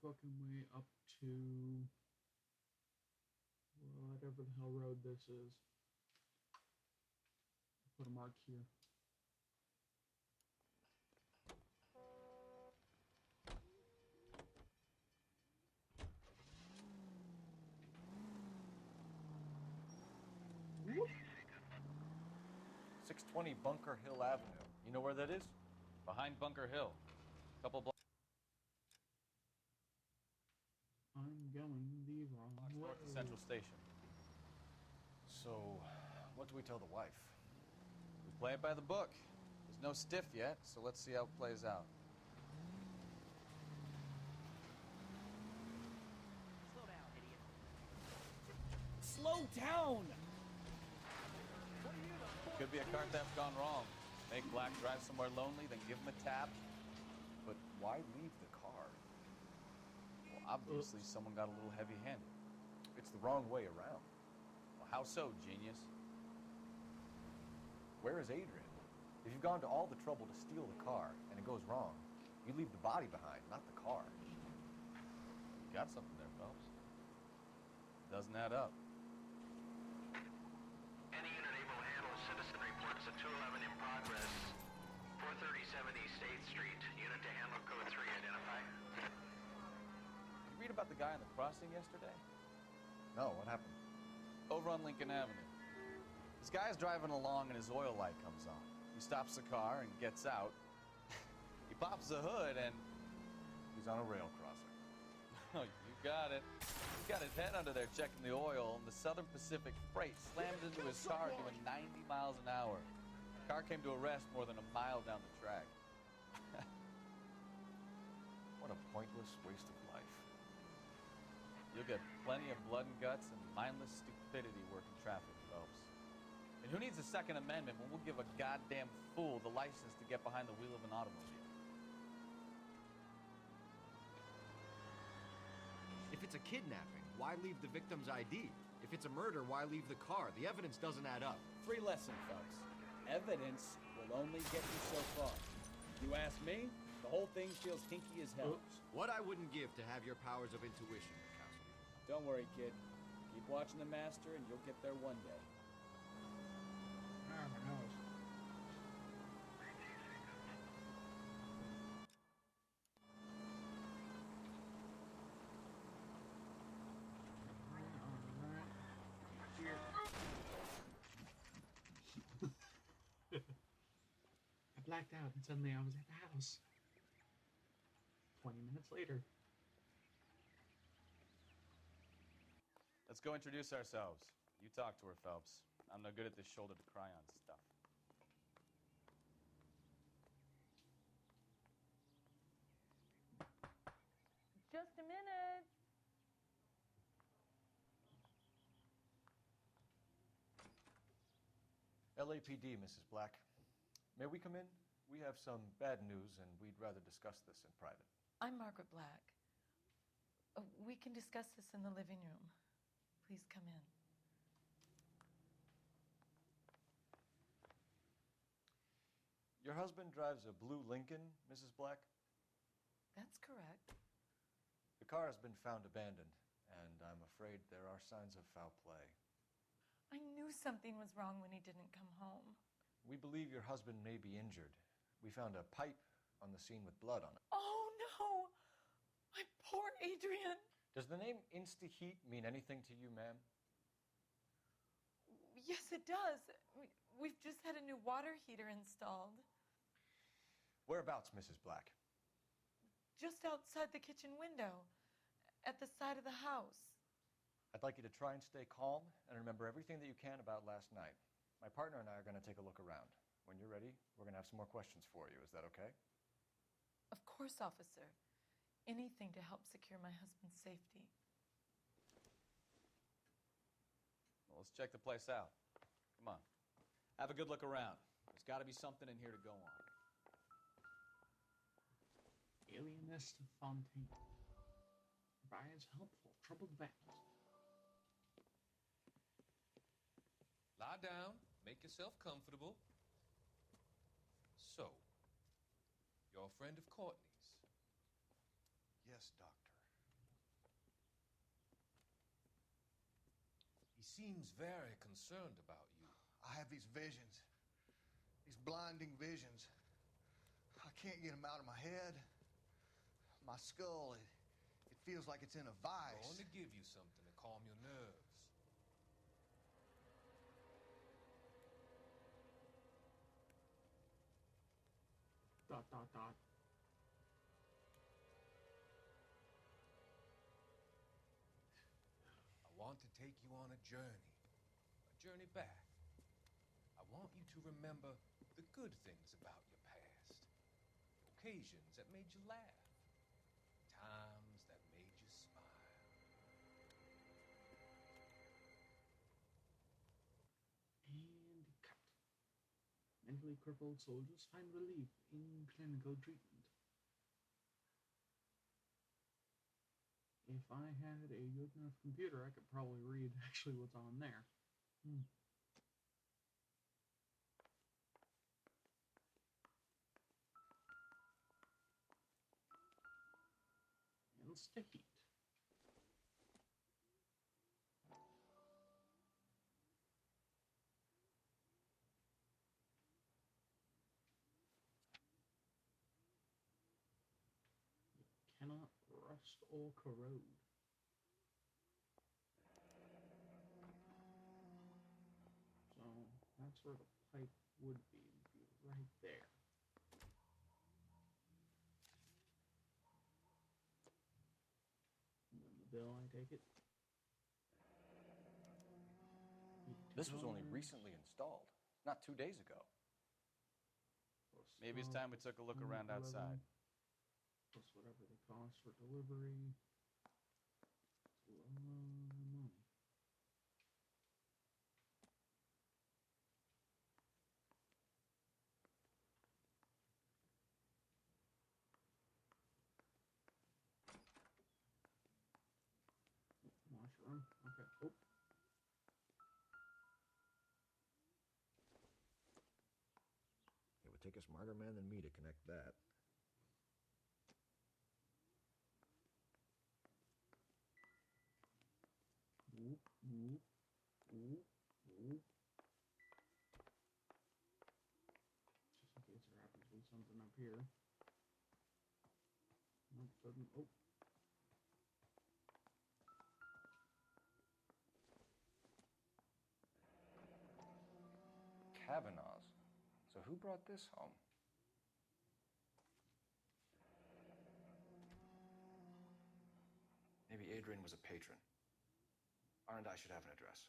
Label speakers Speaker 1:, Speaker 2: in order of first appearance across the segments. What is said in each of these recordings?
Speaker 1: fucking way up to whatever the hell road this is. Put a mark here. Whoop.
Speaker 2: 620 Bunker Hill Avenue. You know where that is?
Speaker 3: Behind Bunker Hill. Couple blocks
Speaker 1: I'm going the wrong way.
Speaker 3: north of Central Station.
Speaker 2: So, what do we tell the wife?
Speaker 3: We play it by the book. There's no stiff yet, so let's see how it plays out.
Speaker 4: Slow down, idiot.
Speaker 5: Slow down!
Speaker 3: Could be a car theft gone wrong. Make Black drive somewhere lonely, then give him a tap.
Speaker 2: But why leave the car?
Speaker 3: Well, obviously someone got a little heavy-handed.
Speaker 2: It's the wrong way around.
Speaker 3: Well, how so, genius?
Speaker 2: Where is Adrian? If you've gone to all the trouble to steal the car and it goes wrong, you leave the body behind, not the car.
Speaker 3: You got something there, Phelps. Doesn't add up.
Speaker 6: Any unit able to handle citizen reports of 211 in progress. 437 East 8th Street. Unit to handle code 3. Identify.
Speaker 3: You read about the guy in the crossing yesterday?
Speaker 2: No, what happened?
Speaker 3: Over on Lincoln Avenue. This guy's driving along and his oil light comes on. He stops the car and gets out. He pops the hood and...
Speaker 2: He's on a rail crossing.
Speaker 3: Oh, you got it. He's got his head under there checking the oil, and the Southern Pacific Freight slammed into his car doing 90 miles an hour. The car came to a rest more than a mile down the track.
Speaker 2: What a pointless waste of life.
Speaker 3: You'll get plenty of blood and guts and mindless stupidity working traffic, Phelps. And who needs a Second Amendment when we'll give a goddamn fool the license to get behind the wheel of an automobile?
Speaker 5: If it's a kidnapping, why leave the victim's ID? If it's a murder, why leave the car? The evidence doesn't add up.
Speaker 7: Free lesson, folks. Evidence will only get you so far. If you ask me, the whole thing feels hinky as hell.
Speaker 1: Oops.
Speaker 5: What I wouldn't give to have your powers of intuition, Mikowski.
Speaker 7: Don't worry, kid. Keep watching the master and you'll get there one day.
Speaker 1: Ah, my nose. Here. I blacked out and suddenly I was at the house. 20 minutes later.
Speaker 3: Let's go introduce ourselves. You talk to her, Phelps. I'm no good at this shoulder to cry on stuff.
Speaker 8: Just a minute.
Speaker 2: LAPD, Mrs. Black. May we come in? We have some bad news, and we'd rather discuss this in private.
Speaker 8: I'm Margaret Black. We can discuss this in the living room. Please come in.
Speaker 2: Your husband drives a blue Lincoln, Mrs. Black?
Speaker 8: That's correct.
Speaker 2: The car has been found abandoned, and I'm afraid there are signs of foul play.
Speaker 8: I knew something was wrong when he didn't come home.
Speaker 2: We believe your husband may be injured. We found a pipe on the scene with blood on it.
Speaker 8: Oh, no! My poor Adrian!
Speaker 2: Does the name Insta-Heat mean anything to you, ma'am?
Speaker 8: Yes, it does. We've just had a new water heater installed.
Speaker 2: Whereabouts, Mrs. Black?
Speaker 8: Just outside the kitchen window, at the side of the house.
Speaker 2: I'd like you to try and stay calm and remember everything that you can about last night. My partner and I are going to take a look around. When you're ready, we're going to have some more questions for you. Is that okay?
Speaker 8: Of course, officer. Anything to help secure my husband's safety.
Speaker 3: Well, let's check the place out. Come on. Have a good look around. There's got to be something in here to go on.
Speaker 1: Alienist Fontaine. Provides helpful troubled vessels.
Speaker 9: Lie down, make yourself comfortable. So, you're a friend of Courtney's?
Speaker 2: Yes, doctor.
Speaker 9: seems very concerned about you.
Speaker 10: I have these visions. These blinding visions. I can't get them out of my head. My skull, it feels like it's in a vice.
Speaker 9: I want to give you something to calm your nerves.
Speaker 1: Dot, dot, dot.
Speaker 9: I want to take you on a journey back. I want you to remember the good things about your past, occasions that made you laugh, times that made you smile.
Speaker 1: And cut. Mentally crippled soldiers find relief in clinical treatment. If I had a good enough computer, I could probably read actually what's on there. Insta heat. Cannot rust or corrode. So that's where the pipe would be right there. And then the bill, I take it.
Speaker 2: This was only recently installed, not 2 days ago.
Speaker 3: Maybe it's time we took a look around outside.
Speaker 1: Plus whatever the cost for delivery. It's a lot of money. Washroom. Okay. Oh.
Speaker 5: It would take a smarter man than me to connect that.
Speaker 1: Whoop, whoop, whoop, whoop. Just in case there happens to be something up here. Nope, doesn't. Oh.
Speaker 2: Kavanaugh's. So who brought this home? Maybe Adrian was a patron. R&I should have an address.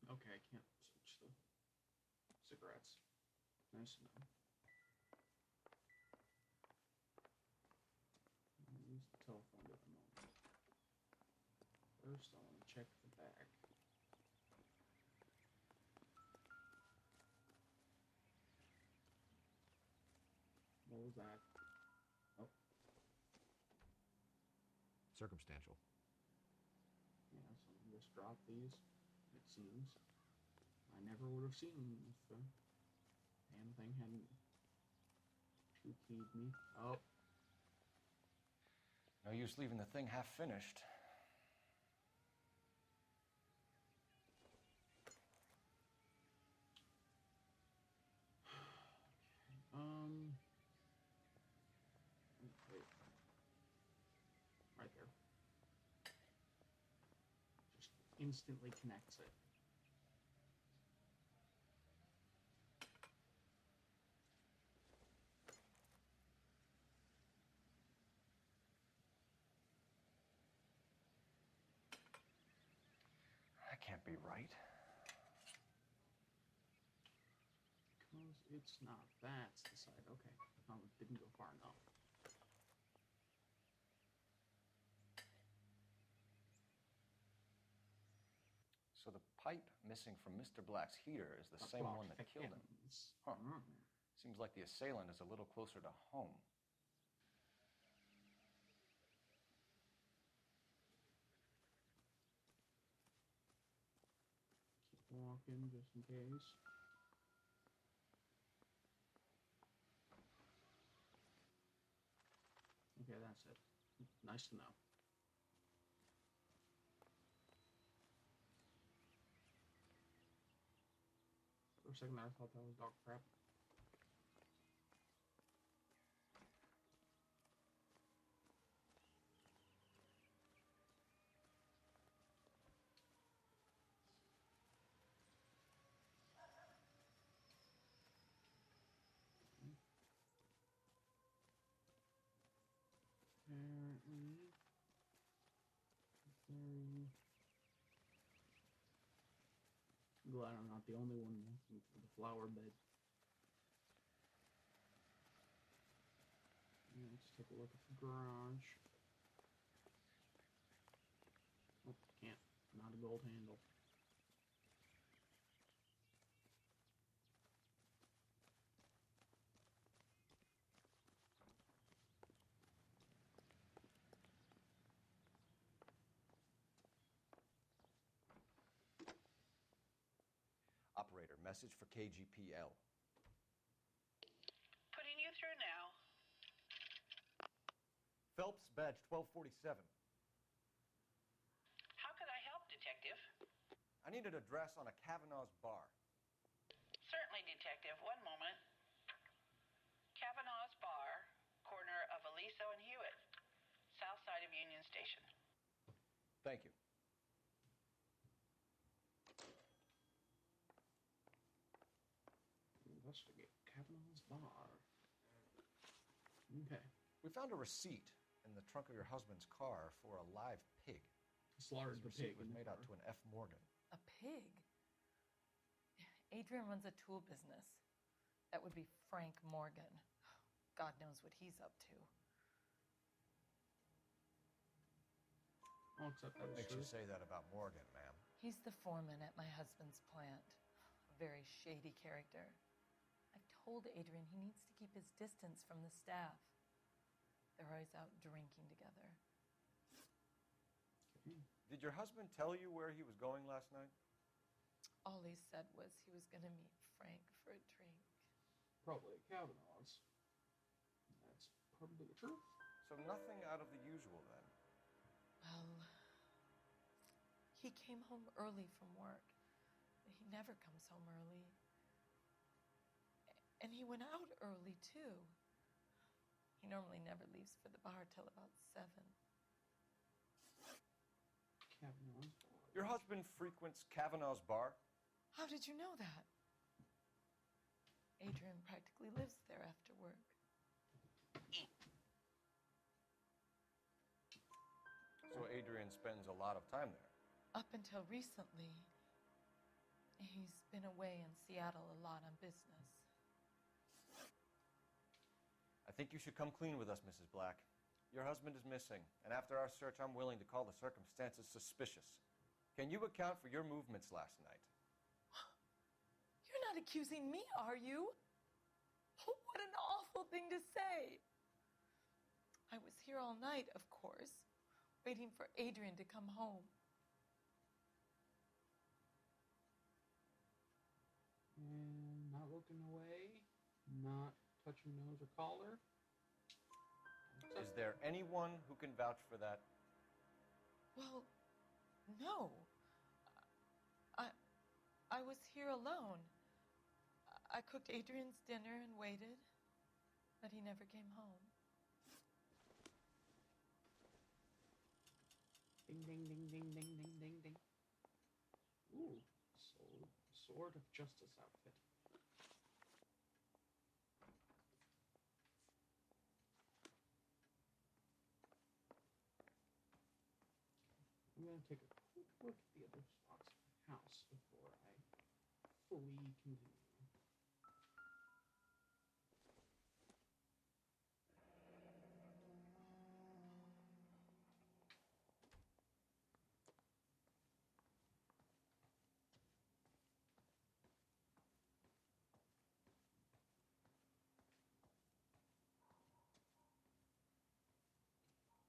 Speaker 1: Okay, I can't switch the cigarettes. Nice to know. I'll use the telephone at the moment. First, I want to check the bag. What was that? Oh.
Speaker 5: Circumstantial.
Speaker 1: Yeah, someone just dropped these, it seems. I never would have seen them if the damn thing hadn't two-keyed me. Oh.
Speaker 2: No use leaving the thing half finished.
Speaker 1: Wait. Right there. Just instantly connects it.
Speaker 2: That can't be right.
Speaker 1: Because it's not. That's the side. Okay. Oh, it didn't go far enough.
Speaker 2: So the pipe missing from Mr. Black's heater is the same one that killed him. Huh. Seems like the assailant is a little closer to home.
Speaker 1: Keep walking just in case. Nice to know. For a second there, I thought that was dog crap. Apparently, very glad I'm not the only one looking for the flower bed. Let's take a look at the garage. Oh, can't. Not a gold handle.
Speaker 2: Operator, message for KGPL.
Speaker 4: Putting you through now.
Speaker 2: Phelps, badge 1247.
Speaker 4: How could I help, Detective?
Speaker 2: I need an address on a Kavanaugh's bar.
Speaker 4: Certainly, Detective. One moment. Kavanaugh's Bar, corner of Aliso and Hewitt, south side of Union Station.
Speaker 2: Thank you.
Speaker 1: Investigate Kavanaugh's bar. Okay.
Speaker 2: We found a receipt in the trunk of your husband's car for a live pig.
Speaker 1: Slaughtered
Speaker 2: This
Speaker 1: the
Speaker 2: receipt
Speaker 1: pig
Speaker 2: was
Speaker 1: in the
Speaker 2: made out
Speaker 1: car.
Speaker 2: to an F. Morgan.
Speaker 8: A pig? Adrian runs a tool business. That would be Frank Morgan. God knows what he's up to.
Speaker 1: I'll accept that.
Speaker 2: What makes you say that about Morgan, ma'am?
Speaker 8: He's the foreman at my husband's plant. A very shady character. I've told Adrian he needs to keep his distance from the staff. They're always out drinking together.
Speaker 2: Did your husband tell you where he was going last night?
Speaker 8: All he said was he was going to meet Frank for a drink.
Speaker 1: Probably at Kavanaugh's. That's probably the truth.
Speaker 2: So nothing out of the usual then.
Speaker 8: Well, he came home early from work. He never comes home early. And he went out early, too. He normally never leaves for the bar till about 7.
Speaker 1: Kavanaugh's.
Speaker 2: Your husband frequents Kavanaugh's bar?
Speaker 8: How did you know that? Adrian practically lives there after work.
Speaker 2: So Adrian spends a lot of time there?
Speaker 8: Up until recently, he's been away in Seattle a lot on business.
Speaker 2: I think you should come clean with us, Mrs. Black. Your husband is missing, and after our search, I'm willing to call the circumstances suspicious. Can you account for your movements last night?
Speaker 8: You're not accusing me, are you? Oh, what an awful thing to say. I was here all night, of course, waiting for Adrian to come home.
Speaker 1: And not looking away, not touching nose or collar.
Speaker 2: Is there anyone who can vouch for that?
Speaker 8: Well, no. I was here alone. I cooked Adrian's dinner and waited, but he never came home.
Speaker 1: Ding, ding, ding, ding, ding, ding, ding, ding. Ooh, sword of justice outfit. I'm going to take a quick look at the other spots of the house before I fully continue.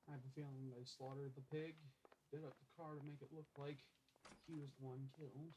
Speaker 1: I have a feeling they slaughtered the pig, did up the car to make it look like he was the one killed.